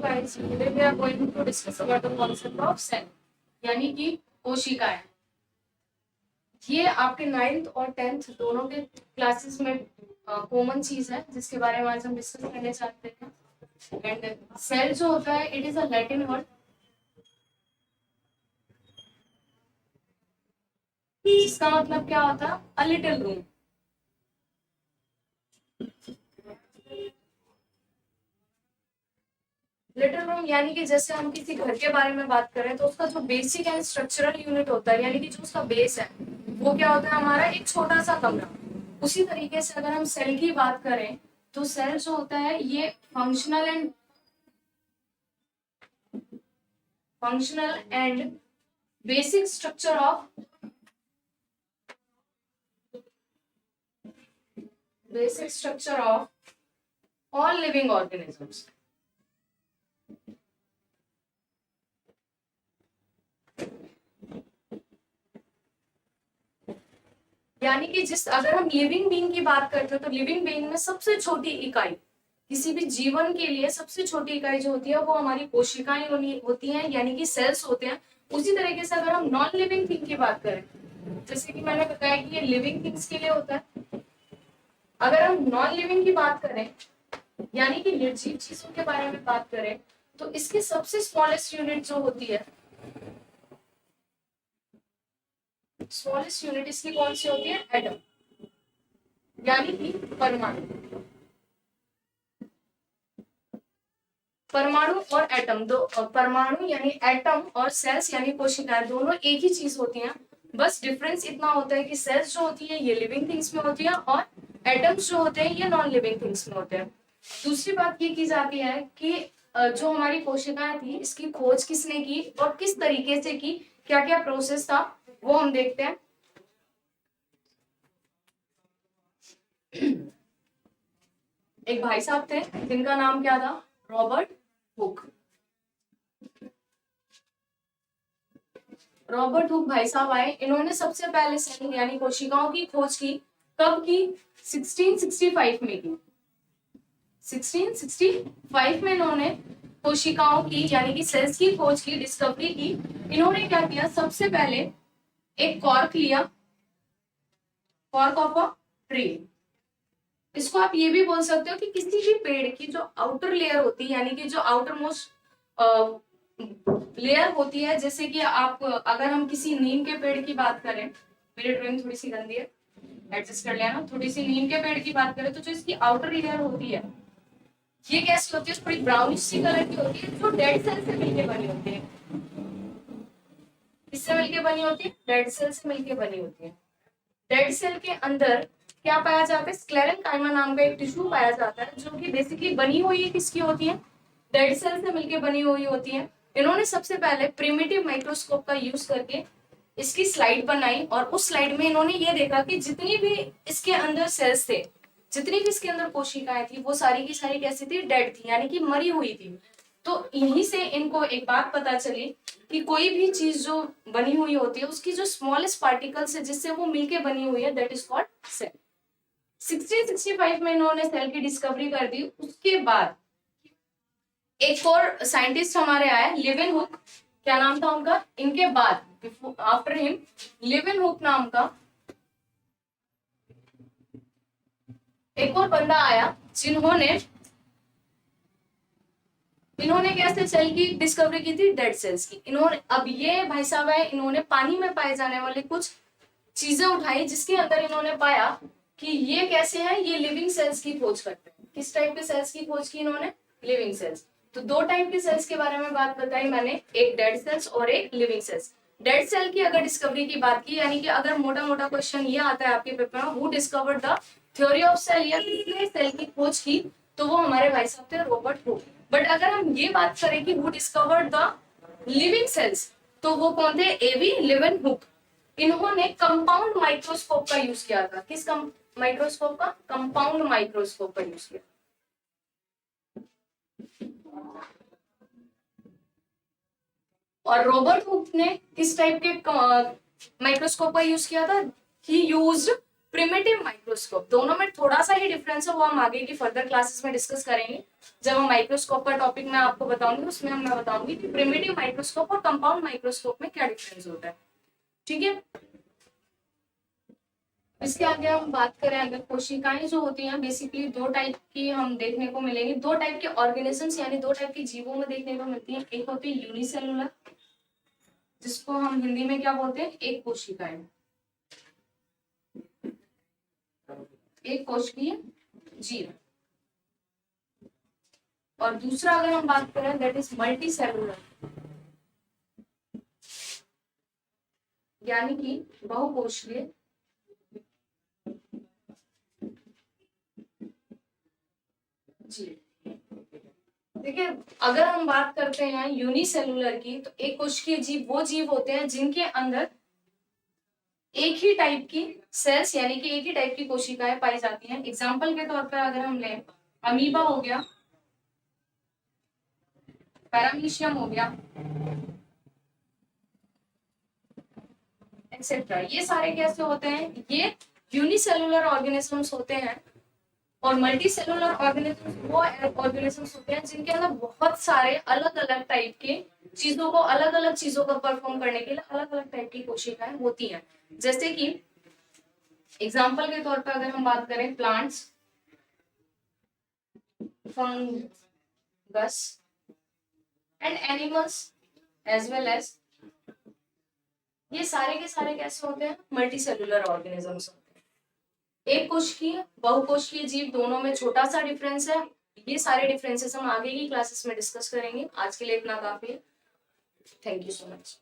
guys, today we are going to discuss about the concept of cell, यानी कि कोशिकाएं। ये आपके 9th और 10th दोनों के क्लासेस में कॉमन चीज है जिसके बारे में आज हम डिस्कस करने चाहते हैं। एंड सेल जो होता है it is a Latin word जिसका मतलब क्या होता है, a little room. Little room यानी कि जैसे हम किसी घर के बारे में बात करें तो उसका जो बेसिक एंड स्ट्रक्चरल यूनिट होता है, यानी कि जो उसका बेस है वो क्या होता है, हमारा एक छोटा सा कमरा। उसी तरीके से अगर हम सेल की बात करें तो सेल जो होता है ये functional and basic structure of all living organisms. यानी कि जिस अगर हम लिविंग बीइंग की बात करते हैं तो लिविंग बीइंग में सबसे छोटी इकाई, किसी भी जीवन के लिए सबसे छोटी इकाई जो होती है वो हमारी कोशिकाएं होती हैं, यानी कि सेल्स होते हैं। उसी तरीके से अगर हम नॉन लिविंग थिंग की बात करें, जैसे कि मैंने बताया कि ये लिविंग थिंग्स के लिए होता है। अगर हम नॉन लिविंग की बात करें यानी कि निर्जीव चीजों के बारे में बात करें तो इसकी सबसे स्मॉलेस्ट यूनिट जो होती है, स्मॉलेस्ट यूनिट इसकी कौन सी होती है, एटम, यानी कि परमाणु। परमाणु और एटम दो, परमाणु यानी एटम और सेल्स यानी कोशिकाएं दोनों एक ही चीज होती हैं। बस डिफरेंस इतना होता है कि सेल्स जो होती है ये लिविंग थिंग्स में होती है और एटम्स जो होते हैं ये नॉन लिविंग थिंग्स में होते हैं। दूसरी बात ये की जाती है कि जो हमारी कोशिकाएं थी इसकी खोज किसने की और किस तरीके से की, क्या क्या प्रोसेस था वो हम देखते हैं। एक भाई साहब थे जिनका नाम क्या था, रॉबर्ट हुक। रॉबर्ट हुक भाई साहब आए, इन्होंने सबसे पहले सेल यानी कोशिकाओं की खोज की। कब की, 1665 में की। 1665 में इन्होंने कोशिकाओं की यानी कि सेल्स की खोज की, डिस्कवरी की। इन्होंने क्या किया, सबसे पहले एक कॉर्क लिया, कॉर्क ऑफ अ ट्री। इसको आप ये भी बोल सकते हो कि किसी भी पेड़ की जो आउटर लेयर होती है यानी कि जो आउटर मोस्ट लेयर होती है, जैसे कि आप अगर हम किसी नीम के पेड़ की बात करें, मेरी ड्राइंग थोड़ी सी गंदी है एडजस्ट कर लेना, थोड़ी सी नीम के पेड़ की बात करें तो जो इसकी आउटर लेयर होती है ये कैसी होती है, थोड़ी ब्राउनिश सी कलर की होती है, जो डेड सेल से मिलकर बनी होती है। किससे मिलकर बनी होती है, डेड सेल से मिलकर बनी होती है। डेड सेल के अंदर क्या पाया जाता है, स्क्लेरेंकाइमा नाम का एक टिश्यू पाया जाता है जो कि बेसिकली बनी हुई है, किसकी होती है, डेड सेल से मिलकर बनी हुई होती है। इन्होंने सबसे पहले प्रिमिटिव माइक्रोस्कोप का यूज करके इसकी स्लाइड बनाई और उस स्लाइड में इन्होंने ये देखा कि जितनी भी इसके अंदर सेल्स थे, जितनी भी इसके अंदर कोशिकाएं थी वो सारी की सारी कैसी थी, डेड थी, यानी कि मरी हुई थी। तो यहीं से इनको एक बात पता चली कि कोई भी चीज जो बनी हुई होती है उसकी जो स्मॉलेस्ट पार्टिकल्स है जिससे वो मिलके बनी हुई है, दैट इज कॉल्ड सेल। 1665 में इन्होंने सेल की डिस्कवरी कर दी। उसके बाद एक और साइंटिस्ट हमारे आए, लिविन हुक, क्या नाम था उनका, इनके बाद आफ्टर हिम लिविन हुक नाम का एक और बंदा आया इन्होंने कैसे सेल की डिस्कवरी की थी, डेड सेल्स की। इन्होंने, अब ये भाई साहब है, इन्होंने पानी में पाए जाने वाले कुछ चीजें उठाई जिसके अंदर इन्होंने पाया कि ये कैसे है, ये लिविंग सेल्स की खोज करते हैं। किस टाइप के सेल्स की खोज की इन्होंने, लिविंग सेल्स। तो दो टाइप के सेल्स के बारे में बात बताई मैंने, एक डेड सेल्स और एक लिविंग सेल्स। डेड सेल की अगर डिस्कवरी की बात की, यानी कि अगर मोटा मोटा क्वेश्चन ये आता है आपके पेपर में, who discovered the theory of cell, या किसने सेल की खोज की, तो वो हमारे भाई साहब थे, रॉबर्ट हुक। बट अगर हम ये बात करें कि who discovered the living cells, तो वो कौन थे, एवी लिविन हुक। इन्होंने कंपाउंड माइक्रोस्कोप का यूज किया था। किस माइक्रोस्कोप का, कंपाउंड माइक्रोस्कोप का यूज किया। और रॉबर्ट हुक ने किस टाइप के माइक्रोस्कोप का यूज किया था, ही यूज्ड प्रिमिटिव माइक्रोस्कोप, दोनों में थोड़ा सा ही डिफरेंस है, वो हम आगे की फर्दर क्लासेस में डिस्कस करेंगे। जब हम माइक्रोस्कोप का टॉपिक मैं आपको बताऊंगी उसमें मैं बताऊंगी कि प्रिमिटिव माइक्रोस्कोप और कंपाउंड माइक्रोस्कोप में क्या डिफरेंस होता है, ठीक है। इसके आगे हम बात करें अगर कोशिकाएं जो होती हैं बेसिकली दो टाइप की हम देखने को मिलेंगी, दो टाइप के ऑर्गेनिजम्स यानी दो टाइप के जीवों में देखने को मिलती है। एक होती है यूनिसेलुलर, जिसको हम हिंदी में क्या बोलते हैं, एक कोशिकाएं, एक कोशिकीय जीव। और दूसरा अगर हम बात करें दैट इज मल्टी सेलुलर, यानी कि बहुकोशीय जीव। देखिए अगर हम बात करते हैं यूनिसेलुलर की, तो एक कोशिकीय जीव वो जीव होते हैं जिनके अंदर एक ही टाइप की सेल्स यानी कि एक ही टाइप की कोशिकाएं पाई जाती हैं। एग्जाम्पल के तौर पर अगर हम लें, अमीबा हो गया, पैरामीशियम हो गया, एक्सेट्रा, ये सारे कैसे होते हैं, ये यूनिसेलुलर ऑर्गेनिजम्स होते हैं। और मल्टी सेलुलर ऑर्गेनिजम्स वो ऑर्गेनिजम्स होते हैं जिनके अंदर बहुत सारे अलग अलग टाइप के चीजों को, अलग अलग चीजों को परफॉर्म करने के लिए अलग अलग टाइप की कोशिकाएं होती हैं। जैसे कि एग्जाम्पल के तौर पर अगर हम बात करें plants, fungus and animals as well as, ये सारे के सारे कैसे होते हैं, मल्टी सेलुलर ऑर्गेनिजम्स होते हैं। एक कोशिकीय बहुकोशिकीय जीव, दोनों में छोटा सा डिफरेंस है। ये सारे डिफरेंसेस हम आगे की क्लासेस में डिस्कस करेंगे। आज के लिए इतना काफी है। Thank you so much.